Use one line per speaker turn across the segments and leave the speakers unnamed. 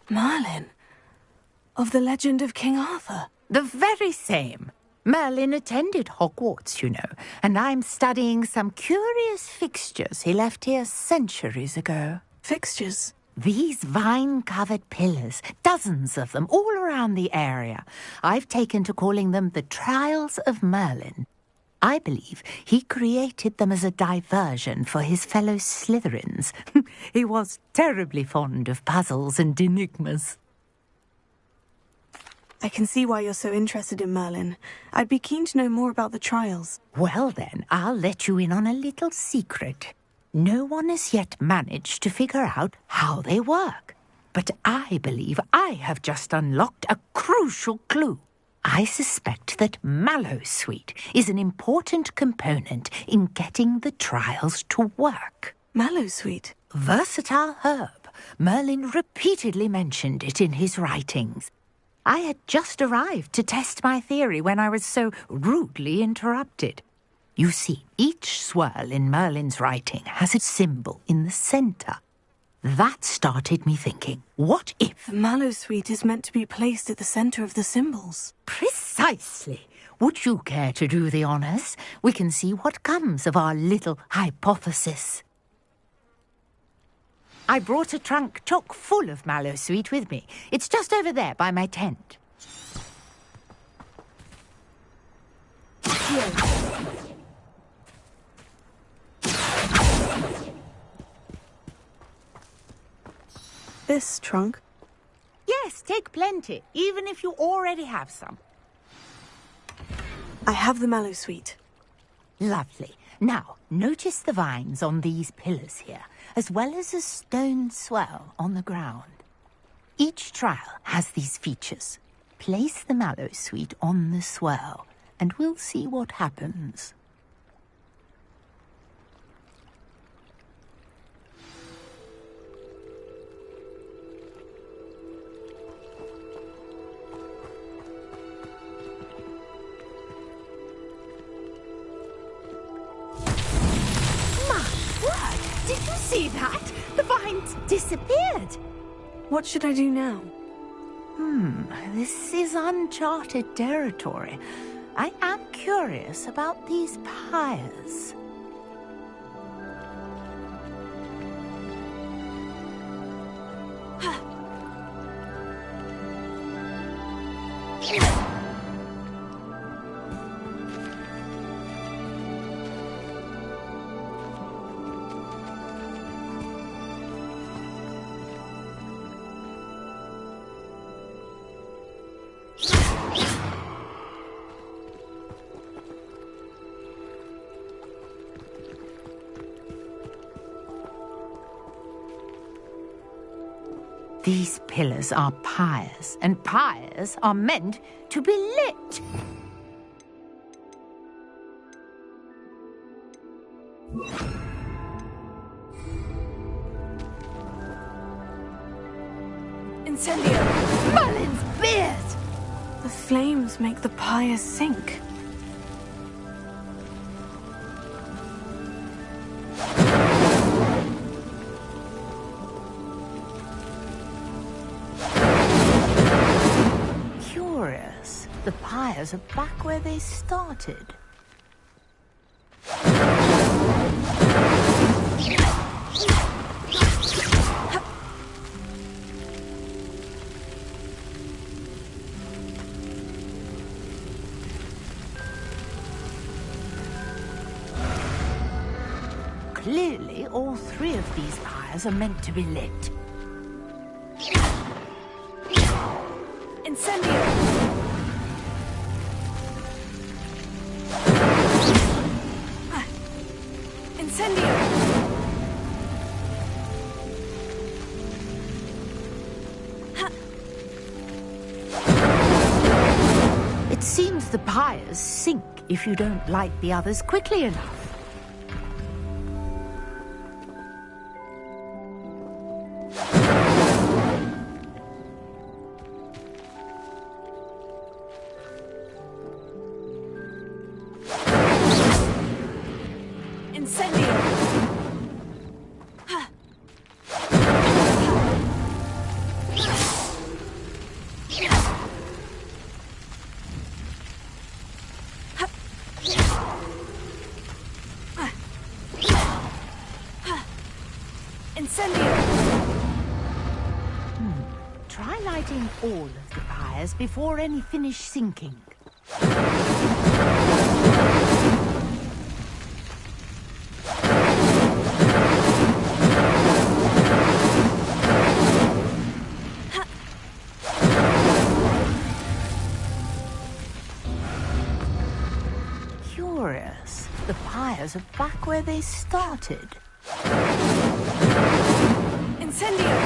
Merlin? Of the legend of King Arthur?
The very same. Merlin attended Hogwarts, you know, and I'm studying some curious fixtures he left here centuries ago.
Fixtures?
These vine-covered pillars, dozens of them, all around the area. I've taken to calling them the Trials of Merlin. I believe he created them as a diversion for his fellow Slytherins. He was terribly fond of puzzles and enigmas.
I can see why you're so interested in Merlin. I'd be keen to know more about the trials.
Well then, I'll let you in on a little secret. No one has yet managed to figure out how they work. But I believe I have just unlocked a crucial clue. I suspect that mallowsweet is an important component in getting the trials to work.
Mallowsweet?
Versatile herb. Merlin repeatedly mentioned it in his writings. I had just arrived to test my theory when I was so rudely interrupted. You see, each swirl in Merlin's writing has a symbol in the centre. That started me thinking, what if...
The mallowsweet is meant to be placed at the centre of the symbols.
Precisely. Would you care to do the honours? We can see what comes of our little hypothesis. I brought a trunk chock full of mallowsweet with me. It's just over there by my tent.
Here. This trunk?
Yes, take plenty, even if you already have some.
I have the mallowsweet.
Lovely. Now, notice the vines on these pillars here, as well as a stone swell on the ground. Each trial has these features. Place the mallowsweet on the swell, and we'll see what happens. Did you see that? The vines disappeared.
What should I do now?
This is uncharted territory. I am curious about these pyres. These pillars are pyres, and pyres are meant to be lit.
Incendio!
Merlin's beard!
The flames make the pyres sink.
Curious. The pyres are back where they started. Clearly, all three of these pyres are meant to be lit.
Incendio! Incendio!
It seems the pyres sink if you don't light the others quickly enough.
Incendio!
Try lighting all of the fires before any finish sinking. Curious. The fires are back where they started.
Incendio!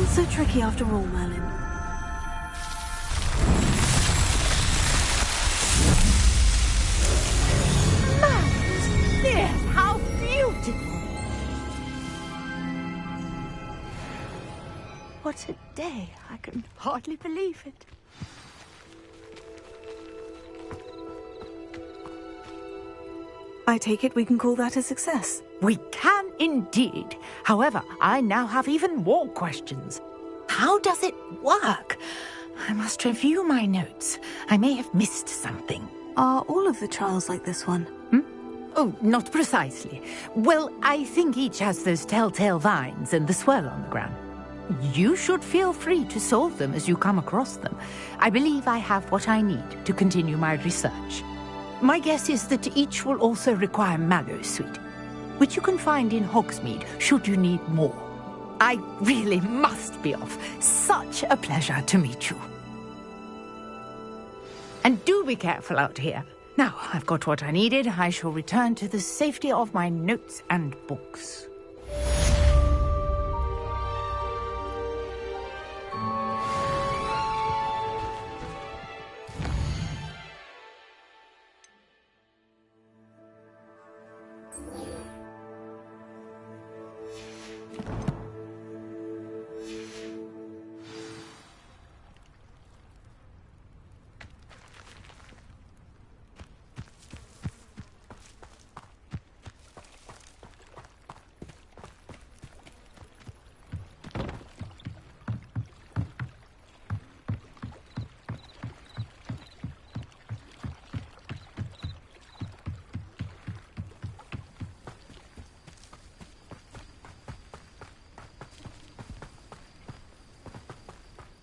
It's so tricky after all, Merlin.
Yes, how beautiful! What a day. I can hardly believe it.
I take it we can call that a success.
We can indeed. However, I now have even more questions. How does it work? I must review my notes. I may have missed something.
Are all of the trials like this one?
Oh, not precisely. Well, I think each has those telltale vines and the swirl on the ground. You should feel free to solve them as you come across them. I believe I have what I need to continue my research. My guess is that each will also require Mallowsweet, which you can find in Hogsmeade should you need more. I really must be off. Such a pleasure to meet you. And do be careful out here. Now, I've got what I needed. I shall return to the safety of my notes and books.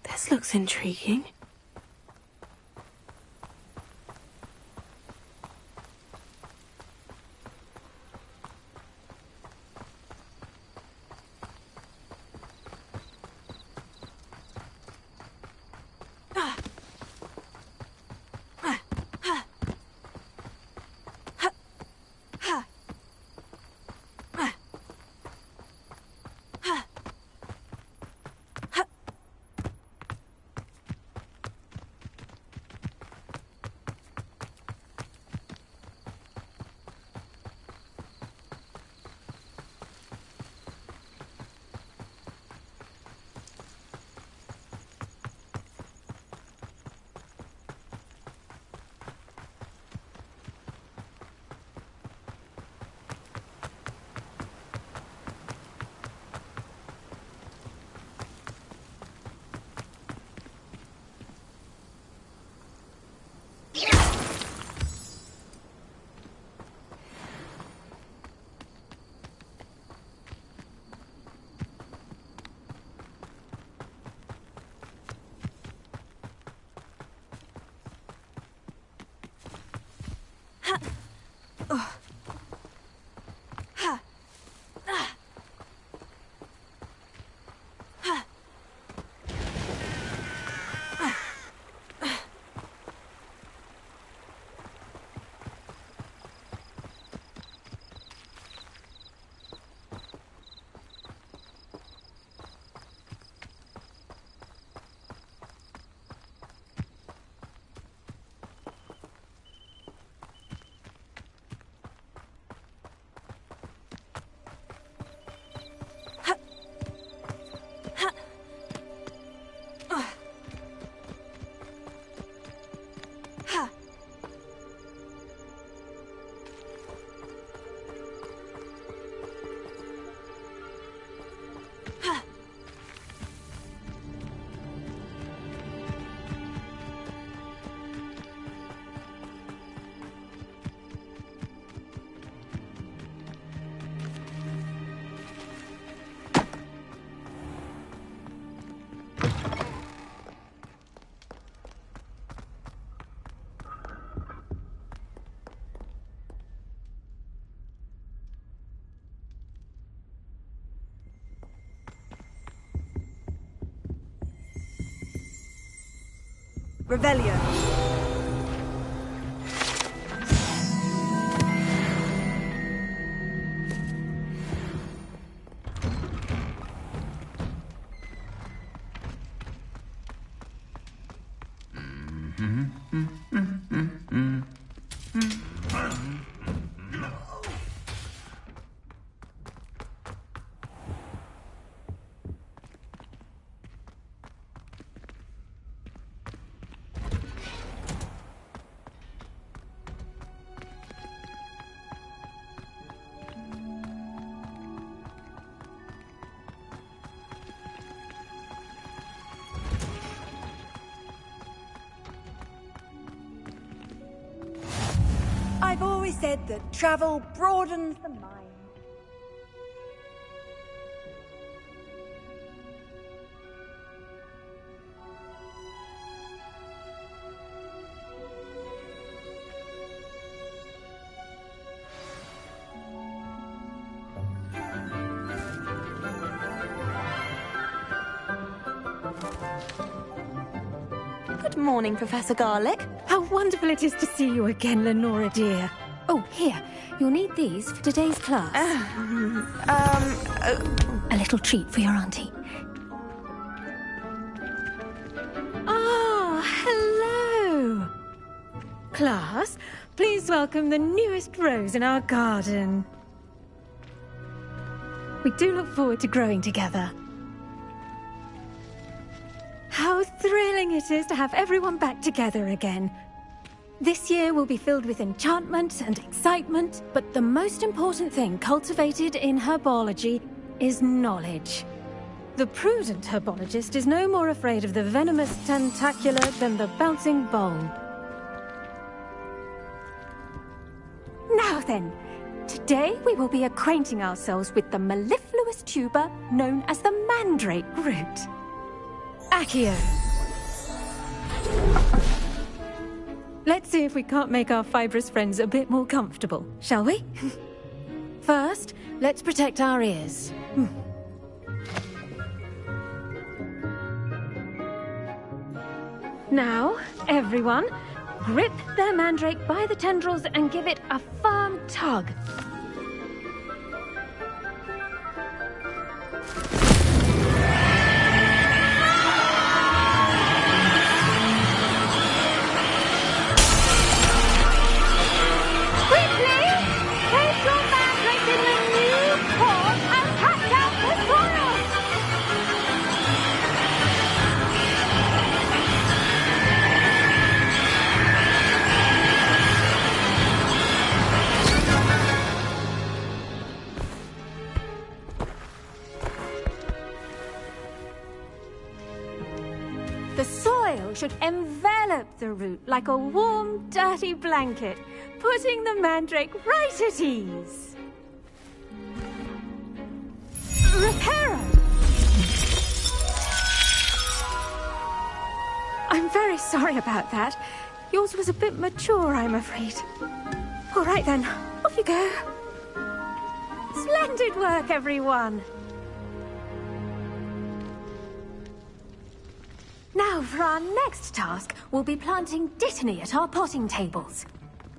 This looks intriguing. Revelio.
I've always said that travel broadens the mind.
Good morning, Professor Garlick.
How wonderful it is to see you again, Lenora dear. Oh, here. You'll need these for today's class. A little treat for your auntie. Ah, hello. Class, please welcome the newest rose in our garden. We do look forward to growing together. How thrilling it is to have everyone back together again. This year will be filled with enchantment and excitement, but the most important thing cultivated in herbology is knowledge. The prudent herbologist is no more afraid of the venomous tentacula than the bouncing bulb. Now then, today we will be acquainting ourselves with the mellifluous tuber known as the mandrake root. Accio. Let's see if we can't make our fibrous friends a bit more comfortable, shall we? First, let's protect our ears. Now, everyone, grip their mandrake by the tendrils and give it a firm tug. The soil should envelop the root like a warm, dirty blanket, putting the mandrake right at ease. Reparo! I'm very sorry about that. Yours was a bit mature, I'm afraid. All right then, off you go. Splendid work, everyone! Now, for our next task, we'll be planting dittany at our potting tables.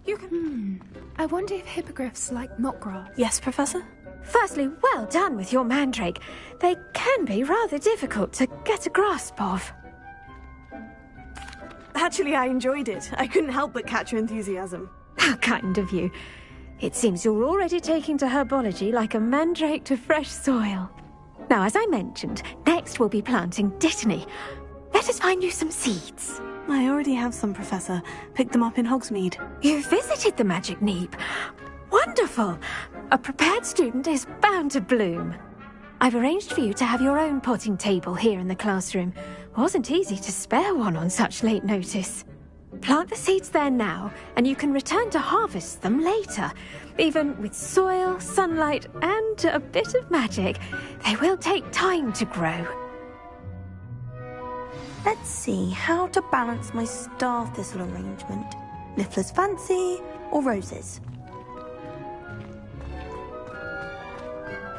You can...
I wonder if hippogriffs like knotgrass.
Yes, Professor?
Firstly, well done with your mandrake. They can be rather difficult to get a grasp of.
Actually, I enjoyed it. I couldn't help but catch your enthusiasm.
How kind of you. It seems you're already taking to herbology like a mandrake to fresh soil. Now, as I mentioned, next we'll be planting dittany. Let us find you some seeds.
I already have some, Professor. Picked them up in Hogsmeade.
You visited the Magic Neep. Wonderful. A prepared student is bound to bloom. I've arranged for you to have your own potting table here in the classroom. Wasn't easy to spare one on such late notice. Plant the seeds there now, and you can return to harvest them later. Even with soil, sunlight, and a bit of magic, they will take time to grow.
Let's see how to balance my star thistle arrangement. Niffler's fancy or roses?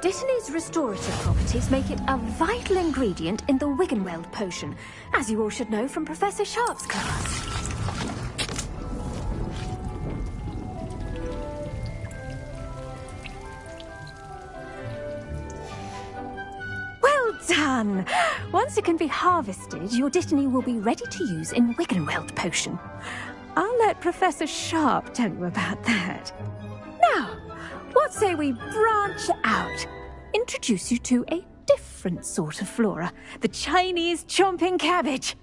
Dittany's restorative properties make it a vital ingredient in the Wiggenweld potion, as you all should know from Professor Sharp's class. Well done! Once it can be harvested, your Dittany will be ready to use in Wiggenweld potion. I'll let Professor Sharp tell you about that. Now, what say we branch out? Introduce you to a different sort of flora, the Chinese chomping cabbage.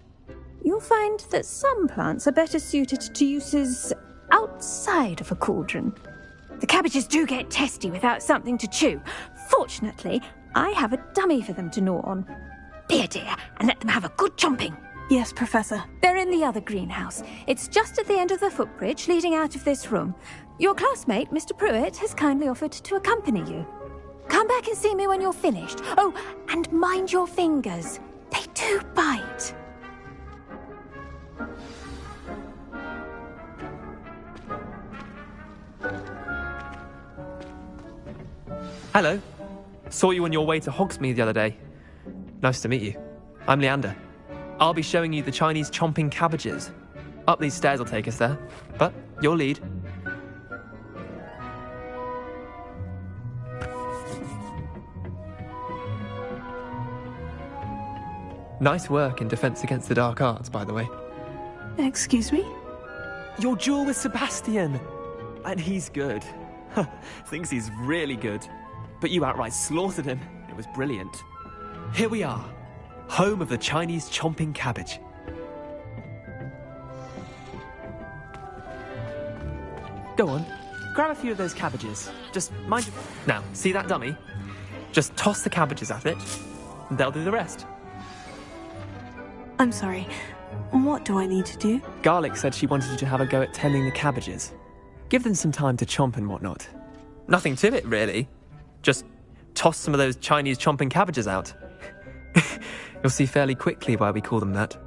You'll find that some plants are better suited to uses outside of a cauldron. The cabbages do get testy without something to chew. Fortunately, I have a dummy for them to gnaw on. Be a dear and let them have a good chomping.
Yes, Professor.
They're in the other greenhouse. It's just at the end of the footbridge leading out of this room. Your classmate, Mr. Pruitt, has kindly offered to accompany you. Come back and see me when you're finished. Oh, and mind your fingers. They do bite.
Hello. Saw you on your way to Hogsmeade the other day. Nice to meet you. I'm Leander. I'll be showing you the Chinese chomping cabbages. Up these stairs will take us there, but you'll lead. Nice work in Defense Against the Dark Arts, by the way.
Excuse me?
Your duel with Sebastian! And he's good. Thinks he's really good. But you outright slaughtered him. It was brilliant. Here we are, home of the Chinese chomping cabbage. Go on, grab a few of those cabbages. Just mind your... Now, see that dummy? Just toss the cabbages at it, and they'll do the rest.
I'm sorry. What do I need to do?
Garlic said she wanted you to have a go at tending the cabbages. Give them some time to chomp and whatnot. Nothing to it, really. Just toss some of those Chinese chomping cabbages out. You'll see fairly quickly why we call them that.